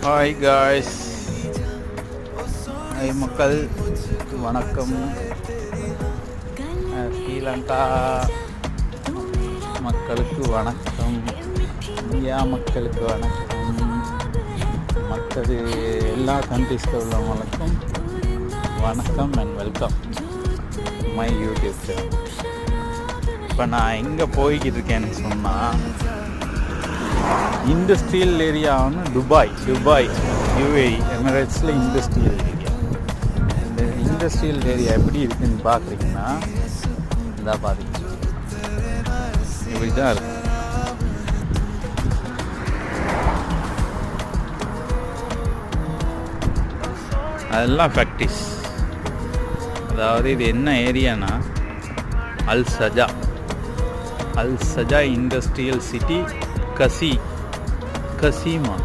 Hi guys, hi மக்கள், வணக்கம். ஸ்ரீலங்கா மக்களுக்கு வணக்கம், இந்தியா மக்களுக்கு வணக்கம், மற்றது எல்லா கண்ட்ரீஸில் உள்ளவங்களுக்கும் வணக்கம் and welcome my YouTube channel. இப்போ நான் எங்கே போய்கிட்டு இருக்கேன்னு சொன்னால், இண்டஸ்ட்ரியல் ஏரியான்னு துபாய் யூஏஇ எமிரேட்ஸில் இண்டஸ்ட்ரியல் ஏரியா. இந்த இண்டஸ்ட்ரியல் ஏரியா எப்படி இருக்குதுன்னு பார்க்குறீங்கன்னா, இந்த பாருங்க, இப்படி தான் இருக்கு. அதெல்லாம் ஃபேக்ட்ரிஸ். அதாவது இது என்ன ஏரியானா, அல் சஜா இண்டஸ்ட்ரியல் சிட்டி, கசீமா